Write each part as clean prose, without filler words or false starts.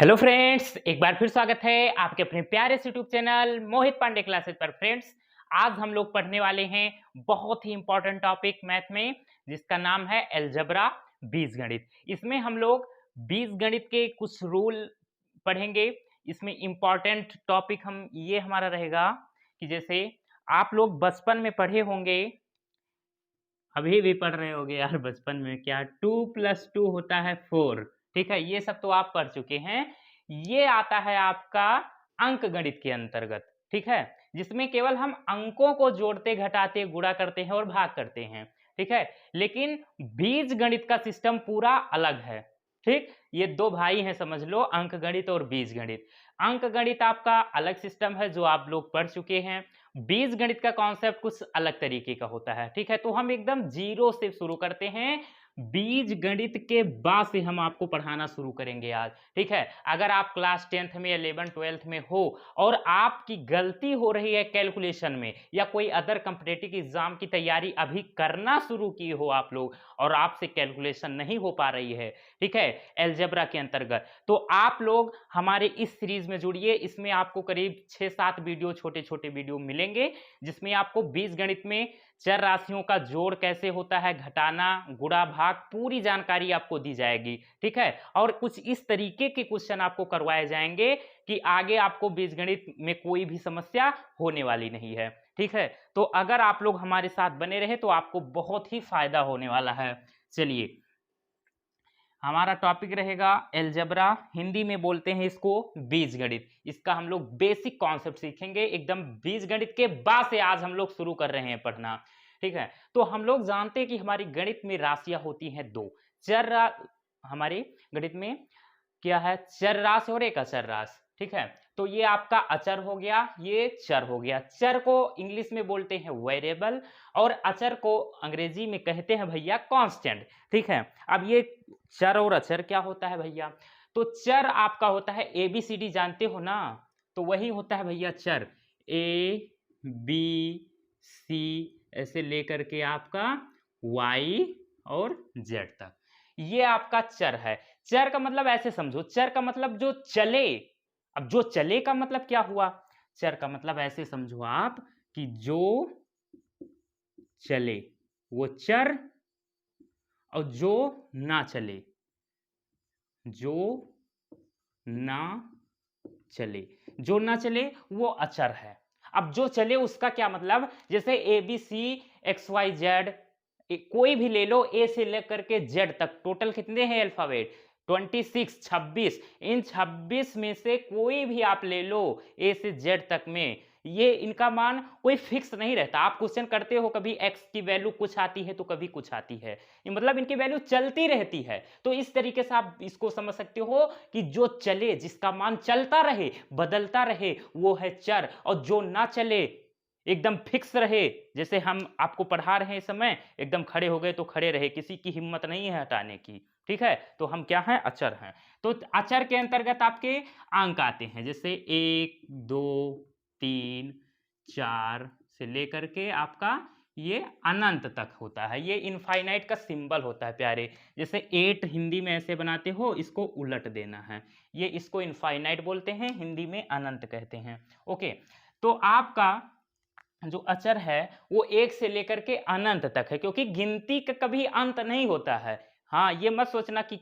Hello friends, एक बार फिर स्वागत है आपके अपने प्यारे से यूट्यूब चैनल मोहित पांडे क्लासेस पर। फ्रेंड्स, आज हम लोग पढ़ने वाले हैं बहुत ही इंपॉर्टेंट टॉपिक मैथ में, जिसका नाम है अलजेब्रा, बीजगणित। इसमें हम लोग बीजगणित के कुछ रूल पढ़ेंगे। इसमें इंपॉर्टेंट टॉपिक हम ये हमारा रहेगा कि जैसे आप लोग बचपन में पढ़े होंगे, अभी भी पढ़ रहे होगे यार बचपन में, क्या 2 + 2 होता है 4। ठीक है, ये सब तो आप पढ़ चुके हैं। ये आता है आपका अंक गणित के अंतर्गत। ठीक है, जिसमें केवल हम अंकों को जोड़ते घटाते गुणा करते हैं और भाग करते हैं। ठीक है, लेकिन बीज गणित का सिस्टम पूरा अलग है। ठीक, ये दो भाई हैं समझ लो, अंक गणित और बीज गणित। अंक गणित आपका अलग सिस्टम है जो आप लोग पढ़ चुके हैं। बीज गणित का कॉन्सेप्ट कुछ अलग तरीके का होता है। ठीक है, तो हम एकदम जीरो से शुरू करते हैं। बीज गणित के बाद से हम आपको पढ़ाना शुरू करेंगे आज। ठीक है, अगर आप क्लास 10th में 11 12th में हो और आपकी गलती हो रही है कैलकुलेशन में, या कोई अदर कॉम्पिटिटिव एग्जाम की तैयारी अभी करना शुरू की हो आप लोग और आपसे कैलकुलेशन नहीं हो पा रही है, ठीक है, अलजेब्रा के अंतर्गत, तो आप लोग हमारे इस सीरीज में जुड़िए। इसमें आपको करीब 6-7 वीडियो, छोटे छोटे वीडियो मिलेंगे, जिसमें आपको बीजगणित में चर राशियों का जोड़ कैसे होता है, घटाना, गुणा, भाग, पूरी जानकारी आपको दी जाएगी। ठीक है, और कुछ इस तरीके के क्वेश्चन आपको करवाए जाएंगे कि आगे आपको बीजगणित में कोई भी समस्या होने वाली नहीं है। ठीक है, तो अगर आप लोग हमारे साथ बने रहे तो आपको बहुत ही फायदा होने वाला है। चलिए, हमारा टॉपिक रहेगा अलजेब्रा, हिंदी में बोलते हैं इसको बीजगणित। इसका हम लोग बेसिक कॉन्सेप्ट सीखेंगे एकदम। बीजगणित के बाद से आज हम लोग शुरू कर रहे हैं पढ़ना। ठीक है, तो हम लोग जानते हैं कि हमारी गणित में राशियां होती हैं दो। हमारे गणित में क्या है, चर राश और एक अचर राश। ठीक है, तो ये आपका अचर हो गया, ये चर हो गया। चर को इंग्लिश में बोलते हैं वेरिएबल और अचर को अंग्रेजी में कहते हैं भैया कांस्टेंट। ठीक है, अब ये चर और अचर क्या होता है भैया, तो चर आपका होता है ABCD, जानते हो ना, तो वही होता है भैया चर, ABC ऐसे लेकर के आपका Y और Z तक, ये आपका चर है। चर का मतलब ऐसे समझो, चर का मतलब जो चले। अब जो चले का मतलब क्या हुआ, चर का मतलब ऐसे समझो आप कि जो चले वो चर, और जो ना चले, जो ना चले, जो ना चले वो अचर है। अब जो चले उसका क्या मतलब, जैसे ABCXYZ, कोई भी ले लो, ए से लेकर के जेड तक, टोटल कितने हैं अल्फाबेट, 26, 26। इन 26 में से कोई भी आप ले लो ए से जेड तक में, ये इनका मान कोई फिक्स नहीं रहता। आप क्वेश्चन करते हो, कभी एक्स की वैल्यू कुछ आती है तो कभी कुछ आती है, ये मतलब इनकी वैल्यू चलती रहती है। तो इस तरीके से आप इसको समझ सकते हो कि जो चले, जिसका मान चलता रहे, बदलता रहे, वो है चर। और जो ना चले, एकदम फिक्स रहे, जैसे हम आपको पढ़ा रहे हैं इस समय, एकदम खड़े हो गए तो खड़े रहे, किसी की हिम्मत नहीं है हटाने की, ठीक है, तो हम क्या हैं, अचर हैं। तो अचर के अंतर्गत आपके अंक आते हैं, जैसे 1 2 3 4 से लेकर के आपका ये अनंत तक होता है। ये इनफाइनाइट का सिंबल होता है प्यारे, जैसे 8 हिंदी में ऐसे बनाते हो, इसको उलट देना है, ये इसको इनफाइनाइट बोलते हैं, हिंदी में अनंत कहते हैं। ओके, तो आपका जो अचर है वो 1 से लेकर के अनंत तक है, क्योंकि गिनती का कभी अंत नहीं होता है। हाँ, ये मत सोचना कि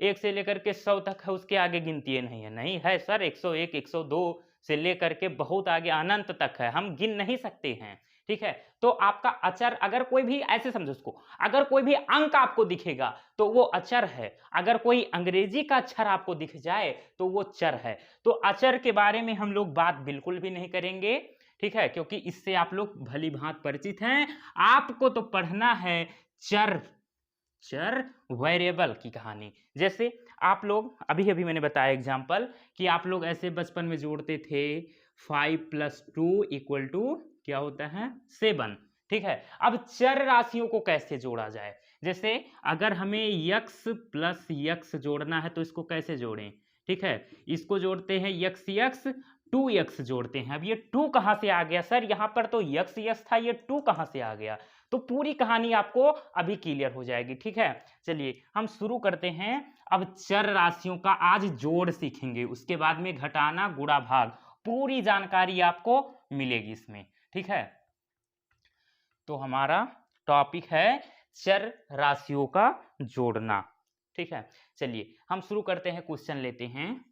1 से लेकर के 100 तक है, उसके आगे गिनती नहीं है, नहीं है सर, 101 102 से लेकर के बहुत आगे अनंत तक है, हम गिन नहीं सकते हैं। ठीक है, तो आपका अचर, अगर कोई भी, ऐसे समझो उसको, अगर कोई भी अंक आपको दिखेगा तो वो अचर है, अगर कोई अंग्रेजी का अक्षर आपको दिख जाए तो वो चर है। तो अचर के बारे में हम लोग बात बिल्कुल भी नहीं करेंगे, ठीक है, क्योंकि इससे आप लोग भली भांति परिचित हैं। आपको तो पढ़ना है चर, चर वेरिएबल की कहानी। जैसे आप लोग अभी अभी मैंने बताया एग्जांपल कि आप लोग ऐसे बचपन में जोड़ते थे 5 + 2 = क्या होता है, 7। ठीक है, अब चर राशियों को कैसे जोड़ा जाए, जैसे अगर हमें x + x जोड़ना है तो इसको कैसे जोड़ें। ठीक है, इसको जोड़ते हैं x 2x जोड़ते हैं। अब ये 2 कहां से आ गया सर, यहां पर तो x था, ये 2 कहां से आ गया, तो पूरी कहानी आपको अभी क्लियर हो जाएगी। ठीक है, चलिए हम शुरू करते हैं। अब चर राशियों का आज जोड़ सीखेंगे, उसके बाद में घटाना, गुणा, भाग, पूरी जानकारी आपको मिलेगी इसमें। ठीक है, तो हमारा टॉपिक है चर राशियों का जोड़ना। ठीक है, चलिए हम शुरू करते हैं, क्वेश्चन लेते हैं।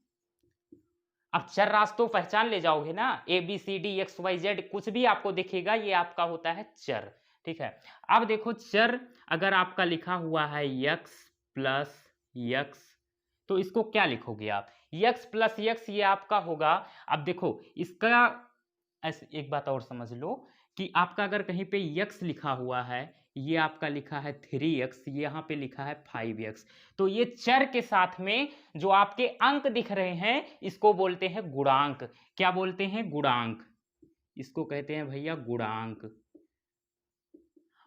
अब चर राशि तो पहचान ले जाओगे ना, ABCD XYZ कुछ भी आपको दिखेगा ये आपका होता है चर। ठीक है, अब देखो चर अगर आपका लिखा हुआ है x प्लस x, तो इसको क्या लिखोगे आप, x प्लस x ये आपका होगा। अब देखो इसका ऐसे एक बात और समझ लो कि आपका अगर कहीं पे x लिखा हुआ है, ये आपका लिखा है 3x, ये यहाँ पे लिखा है 5x, तो ये चर के साथ में जो आपके अंक दिख रहे हैं इसको बोलते हैं गुणांक। क्या बोलते हैं, गुणांक। इसको कहते हैं भैया गुणांक,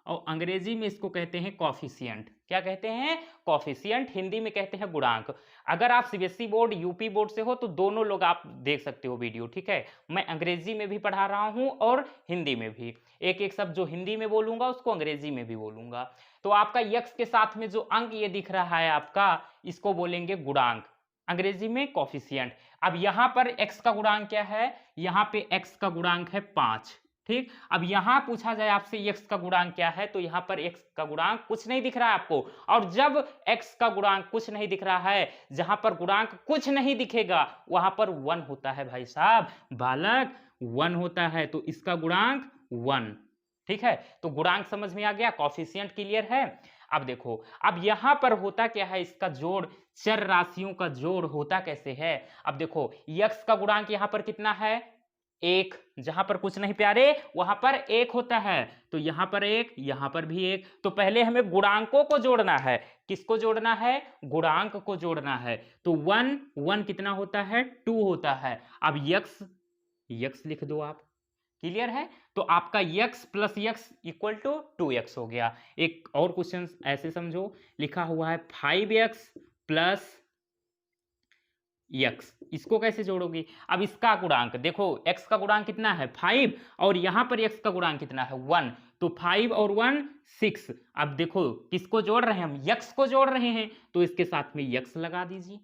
और अंग्रेजी में इसको कहते हैं कॉफिशिएंट। क्या कहते हैं, कॉफिशिएंट, हिंदी में कहते हैं गुणांक। अगर आप सीबीएसई बोर्ड यूपी बोर्ड से हो तो दोनों लोग आप देख सकते हो वीडियो। ठीक है, मैं अंग्रेजी में भी पढ़ा रहा हूं और हिंदी में भी, एक एक शब्द जो हिंदी में बोलूंगा उसको अंग्रेजी में भी बोलूंगा। तो आपका यक्स के साथ में जो अंक ये दिख रहा है आपका, इसको बोलेंगे गुणांक, अंग्रेजी में कॉफिशिएंट। अब यहां पर एक्स का गुणांक क्या है, यहां पे एक्स का गुणांक है 5। ठीक, अब यहां पूछा जाए आपसे x का गुणांक क्या है, तो यहां पर x का गुणांक कुछ नहीं दिख रहा है आपको। और जब x का गुणांक कुछ नहीं दिख रहा है, जहां पर गुणांक कुछ नहीं दिखेगा वहां पर 1 होता है भाई साहब, बालक 1 होता है, तो इसका गुणांक 1। ठीक है, तो गुणांक समझ में आ गया, कॉफिशिएंट क्लियर है। अब देखो, अब यहां पर होता क्या है, इसका जोड़, चर राशियों का जोड़ होता कैसे है। अब देखो x का गुणांक यहां पर कितना है, 1, जहां पर कुछ नहीं प्यारे वहां पर 1 होता है, तो यहां पर 1, यहां पर भी 1। तो पहले हमें गुणांकों को जोड़ना है। किसको जोड़ना है, गुणांक को जोड़ना है। तो 1 कितना होता है, 2 होता है। अब यक्स लिख दो आप, क्लियर है। तो आपका x plus x equal to 2x हो गया। एक और क्वेश्चन ऐसे समझो, लिखा हुआ है 5x प्लस x, इसको कैसे जोड़ोगे। अब इसका गुणांक देखो, x का गुणांक कितना है 5, और यहां पर x का गुणांक कितना है 1, तो 5 और 1 6। अब देखो किसको जोड़ रहे हैं हम, x को जोड़ रहे हैं, तो इसके साथ में x लगा दीजिए,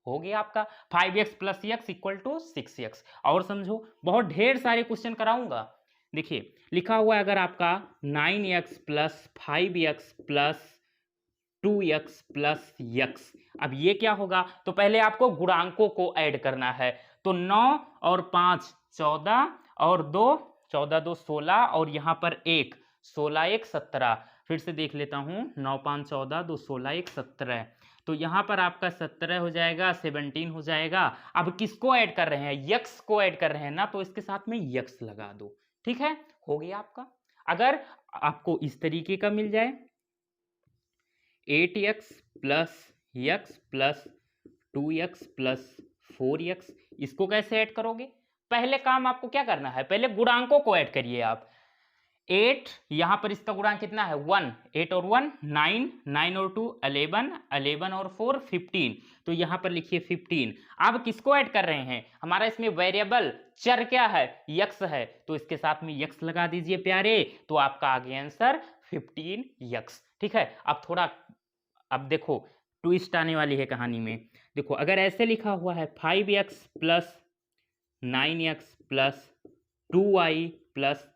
हो गया आपका 5x plus x equal to 6x। और समझो, बहुत ढेर सारे क्वेश्चन कराऊंगा। देखिए लिखा हुआ है अगर आपका 9x plus 5x plus 2x plus x, अब ये क्या होगा, तो पहले आपको गुणांकों को ऐड करना है। तो 9 और 5 14, और 2 14 2 16, और यहाँ पर 1 16 1 17। फिर से देख लेता हूँ, 9 5 14 2 16 1 17, तो यहाँ पर आपका 17 हो जाएगा, 17 हो जाएगा। अब किसको ऐड कर रहे हैं, यक्स को ऐड कर रहे हैं ना, तो इसके साथ में यक्स लगा दो। ठीक है, हो गया आपका। अगर आपको इस तरीके का मिल जाए 8x plus x plus 2x plus 4x, इसको कैसे ऐड करोगे। पहले काम आपको क्या करना है, पहले गुणांकों को ऐड करिए आप। 8, यहां पर इसका गुणांक कितना है 1, 8 और 1 9, 9 और 2 11, 11 और 4 15, तो यहां पर लिखिए 15। अब किसको ऐड कर रहे हैं, हमारा इसमें वेरिएबल चर क्या है, x है, तो इसके साथ में x लगा दीजिए प्यारे, तो आपका आ गया आंसर 15x। ठीक है, अब देखो ट्विस्ट आने वाली है कहानी में। देखो अगर ऐसे लिखा हुआ है 5x plus 9x plus 2y plus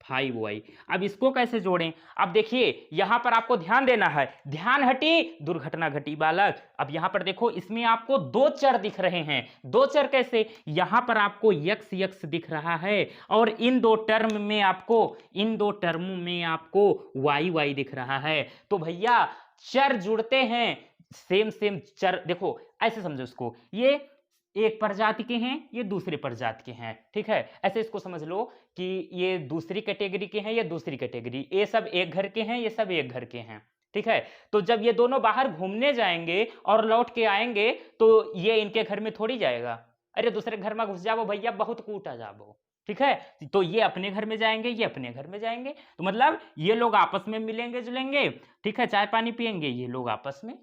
5y, अब इसको कैसे जोड़ें। अब देखिए यहां पर आपको ध्यान देना है, ध्यान हटी दुर्घटना घटी बालक। अब यहां पर देखो, इसमें आपको 2 चर दिख रहे हैं। 2 चर कैसे, यहां पर आपको x दिख रहा है, और इन दो टर्म में आपको y दिख रहा है। तो भैया चर जुड़ते हैं, सेम चर। देखो ऐसे समझो इसको, ये एक प्रजाति के हैं, ये दूसरे प्रजाति के हैं। ठीक है, ऐसे इसको समझ लो कि ये दूसरी कैटेगरी के हैं, ये दूसरी कैटेगरी, ये सब एक घर के हैं, ये सब एक घर के हैं। ठीक है, तो जब ये दोनों बाहर घूमने जाएंगे और लौट के आएंगे, तो ये इनके घर में थोड़ी जाएगा, अरे दूसरे घर में घुस जाओ भैया, बहुत कूटा जाओ। ठीक है, तो ये अपने घर में जाएंगे, ये अपने घर में जाएंगे, तो मतलब ये लोग आपस में मिलेंगे जुलेंगे। ठीक है, चाय पानी पियेंगे ये लोग आपस में,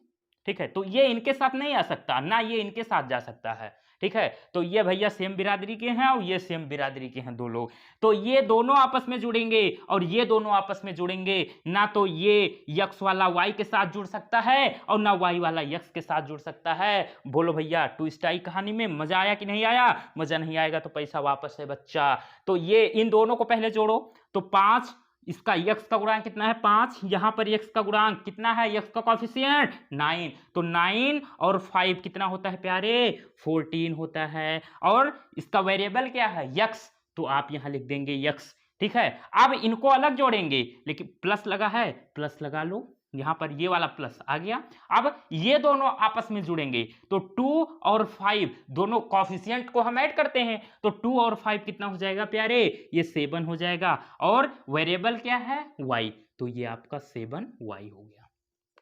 ठीक है, तो ये इनके साथ नहीं आ सकता, ना ये इनके साथ जा सकता है। ठीक है, तो ये भैया सेम बिरादरी के हैं और ये सेम बिरादरी के हैं दो लोग, तो ये दोनों आपस में जुड़ेंगे और ये दोनों आपस में जुड़ेंगे। ना तो ये यक्स वाला वाई के साथ जुड़ सकता है और ना वाई वाला यक्स के साथ जुड़ सकता है। बोलो भैया, ट्विस्ट आई कहानी में, मजा आया कि नहीं आया? मजा नहीं आएगा तो पैसा वापस है बच्चा। तो ये इन दोनों को पहले जोड़ो, तो 5, इसका यक्स का गुणांक कितना है 5, यहां पर यक्स का गुणांक कितना है, यक्स का कॉफिशिएंट 9, तो 9 और 5 कितना होता है प्यारे, 14 होता है। और इसका वेरिएबल क्या है, यक्स, तो आप यहां लिख देंगे यक्स। ठीक है, अब इनको अलग जोड़ेंगे, लेकिन प्लस लगा है, प्लस लगा लो, यहां पर ये वाला प्लस आ गया। अब ये दोनों आपस में जुड़ेंगे, तो 2 और 5 दोनों कॉफिशिएंट को हम ऐड करते हैं, तो 2 और 5 कितना हो जाएगा प्यारे, ये 7 हो जाएगा। और वेरिएबल क्या है, y, तो ये आपका 7y हो गया।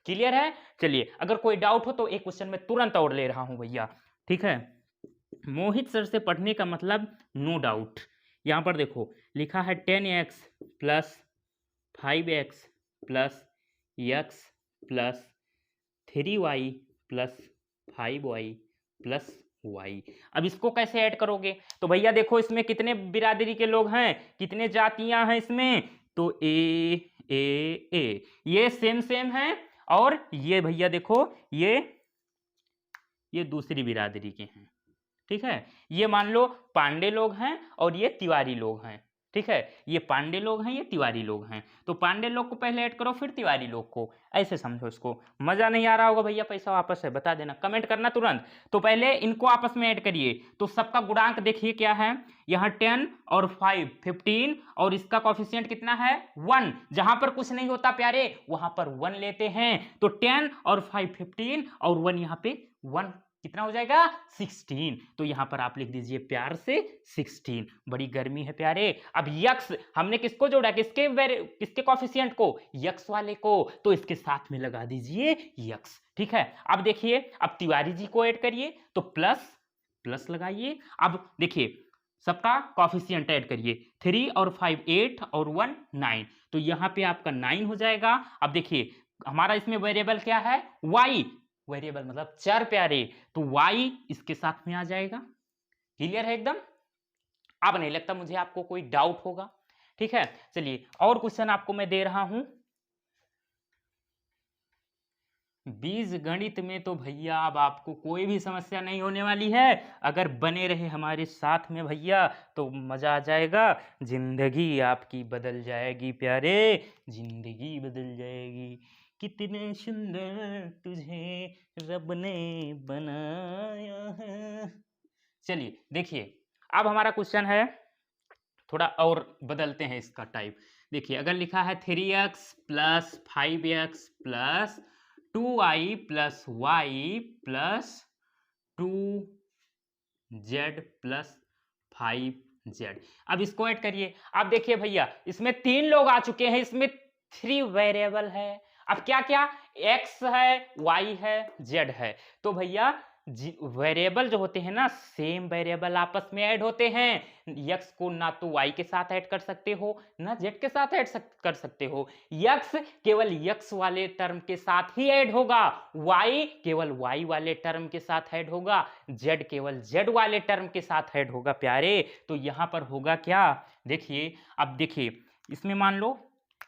क्लियर है? चलिए, अगर कोई डाउट हो तो एक क्वेश्चन में तुरंत और ले रहा हूं भैया। ठीक है, मोहित सर से पढ़ने का मतलब नो डाउट। यहां पर देखो लिखा है 10x plus 5x plus x plus 3y plus 5y plus y। अब इसको कैसे ऐड करोगे? तो भैया देखो इसमें कितने बिरादरी के लोग हैं, कितने जातियां हैं इसमें, तो ए ये सेम सेम है, और ये भैया देखो ये दूसरी बिरादरी के हैं। ठीक है, ये मान लो पांडे लोग हैं और ये तिवारी लोग हैं। ठीक है, ये पांडे लोग हैं, ये तिवारी लोग हैं, तो पांडे लोग को पहले ऐड करो फिर तिवारी लोग को, ऐसे समझो इसको। मजा नहीं आ रहा होगा भैया, पैसा वापस है, बता देना, कमेंट करना तुरंत। तो पहले इनको आपस में ऐड करिए, तो सबका गुणांक देखिए क्या है, यहाँ 10 और 5 15, और इसका कॉफिशिएंट कितना है 1। जहां पर कुछ नहीं होता प्यारे वहां पर 1 लेते हैं, तो 10 और 5 15 और 1 यहाँ पे 1 कितना हो जाएगा 16। तो यहां पर आप लिख दीजिए प्यार से 16। बड़ी गर्मी है प्यारे। अब यक्स हमने किसको जोड़ा, किसके कॉफिशिएंट को, यक्स वाले को, तो इसके साथ में लगा दीजिए यक्स। ठीक है, अब देखिए, अब तिवारी जी को ऐड करिए, तो प्लस प्लस लगाइए। अब देखिए सबका कॉफिशिएंट ऐड करिए, 3 और 5 8 और 1 9, तो यहां पे आपका 9 हो जाएगा। अब देखिए हमारा इसमें वेरिएबल क्या है, y, वेरिएबल मतलब चर प्यारे, तो y इसके साथ में आ जाएगा। क्लियर है एकदम? अब नहीं लगता मुझे आपको कोई डाउट होगा। ठीक है, चलिए और क्वेश्चन आपको मैं दे रहा हूं। बीज गणित में तो भैया अब आपको कोई भी समस्या नहीं होने वाली है, अगर बने रहे हमारे साथ में भैया तो मजा आ जाएगा, जिंदगी आपकी बदल जाएगी प्यारे, जिंदगी बदल जाएगी। कितने सुंदर तुझे रब ने बनाया है। चलिए देखिए, अब हमारा क्वेश्चन है, थोड़ा और बदलते हैं इसका टाइप। देखिए अगर लिखा है 3x plus 5x plus 2i plus y plus 2z plus 5z, अब इसको ऐड करिए। अब देखिए भैया इसमें 3 लोग आ चुके हैं, इसमें 3 वेरिएबल है। अब क्या क्या, x है, y है, z है, तो भैया वेरिएबल जो होते हैं ना, सेम वेरिएबल आपस में ऐड होते हैं। यक्स को ना तो y के साथ ऐड कर सकते हो ना z के साथ ऐड कर सकते हो। यक्स केवल यक्स वाले टर्म के साथ ही ऐड होगा, y केवल y वाले टर्म के साथ ऐड होगा, z केवल z वाले टर्म के साथ ऐड होगा प्यारे। तो यहां पर होगा क्या, देखिए अब देखिए इसमें मान लो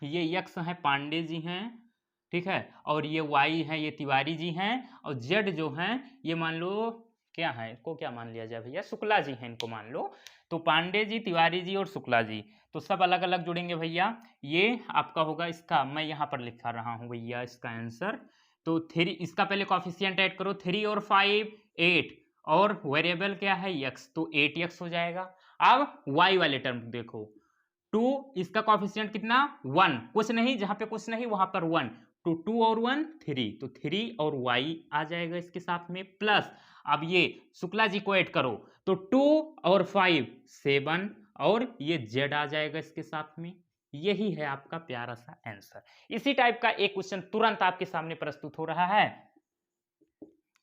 ये यक्स हैं, पांडे जी हैं, ठीक है, और ये y है, ये तिवारी जी हैं, और z जो हैं ये मान लो क्या है, इनको क्या मान लिया जाए भैया, शुक्ला जी हैं इनको मान लो। तो पांडे जी, तिवारी जी और शुक्ला जी, तो सब अलग अलग जुड़ेंगे भैया। ये आपका होगा, इसका मैं यहाँ पर लिखा रहा हूँ भैया इसका आंसर। तो 3, इसका पहले कॉफिशिएंट ऐड करो, 3 और 5 8, और वेरिएबल क्या है x, तो 8x हो जाएगा। अब y वाले टर्म देखो, 2, इसका कॉफिशिएंट कितना 1, कुछ नहीं, जहां पे कुछ नहीं वहां पर 1, तो 2 और 1 3, तो 3 और y आ जाएगा इसके साथ में प्लस। अब ये शुक्ला जी को ऐड करो, तो 2 और 5 7, और ये z आ जाएगा इसके साथ में। यही है आपका प्यारा सा आंसर। इसी टाइप का एक क्वेश्चन तुरंत आपके सामने प्रस्तुत हो रहा है।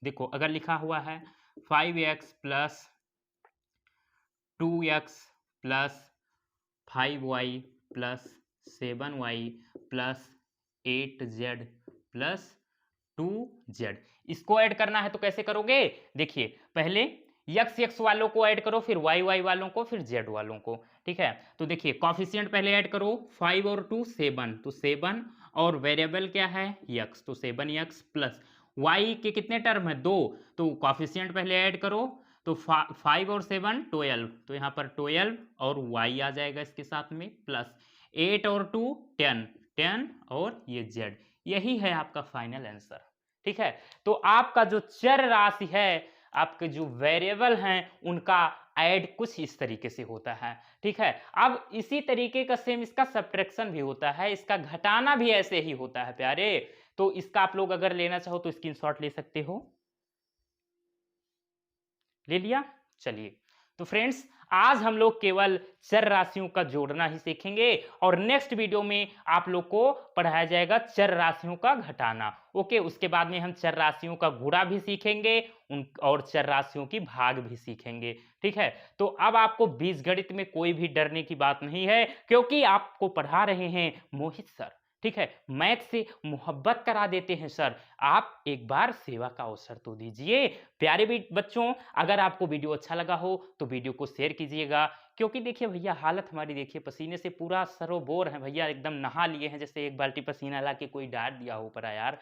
देखो अगर लिखा हुआ है 5x plus 2x plus 5y plus 7y plus 8z plus 2z। इसको ऐड करना है तो कैसे करोगे? देखिए पहले x वालों को ऐड करो, फिर y वालों को, फिर z वालों को। ठीक है, तो देखिए कॉफिशिएंट पहले ऐड करो, 5 और 2 7, तो 7 और वेरिएबल क्या है x, तो 7x प्लस y के कितने टर्म है 2, तो कॉफिशिएंट पहले ऐड करो, तो 5 और 7 12, तो यहाँ पर 12 और y आ जाएगा इसके साथ में, प्लस 8 और 2 10, 10 और ये z। यही है आपका फाइनल आंसर। ठीक है, तो आपका जो चर राशि है, आपके जो वेरिएबल हैं, उनका ऐड कुछ इस तरीके से होता है। ठीक है, अब इसी तरीके का सेम इसका सब्ट्रैक्शन भी होता है, इसका घटाना भी ऐसे ही होता है प्यारे। तो इसका आप लोग अगर लेना चाहो तो स्क्रीनशॉट ले सकते हो। ले लिया? चलिए, तो फ्रेंड्स आज हम लोग केवल चर राशियों का जोड़ना ही सीखेंगे और नेक्स्ट वीडियो में आप लोग को पढ़ाया जाएगा चर राशियों का घटाना। ओके, उसके बाद में हम चर राशियों का गुणा भी सीखेंगे और चर राशियों की भाग भी सीखेंगे। ठीक है, तो अब आपको बीजगणित में कोई भी डरने की बात नहीं है, क्योंकि आपको पढ़ा रहे हैं मोहित सर। ठीक है, मैथ से मोहब्बत करा देते हैं सर। आप एक बार सेवा का अवसर तो दीजिए। प्यारे भी बच्चों, अगर आपको वीडियो अच्छा लगा हो तो वीडियो को शेयर कीजिएगा, क्योंकि देखिए भैया हालत हमारी देखिए, पसीने से पूरा सरोबोर है भैया, एकदम नहा लिए हैं जैसे एक बाल्टी पसीना ला के कोई डाल दिया हो परा यार,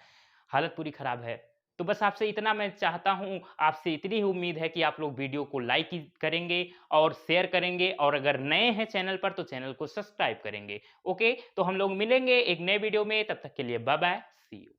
हालत पूरी खराब है। तो बस आपसे इतना मैं चाहता हूं, आपसे इतनी ही उम्मीद है कि आप लोग वीडियो को लाइक करेंगे और शेयर करेंगे, और अगर नए हैं चैनल पर तो चैनल को सब्सक्राइब करेंगे। ओके, तो हम लोग मिलेंगे एक नए वीडियो में, तब तक के लिए बाय बाय, सी यू।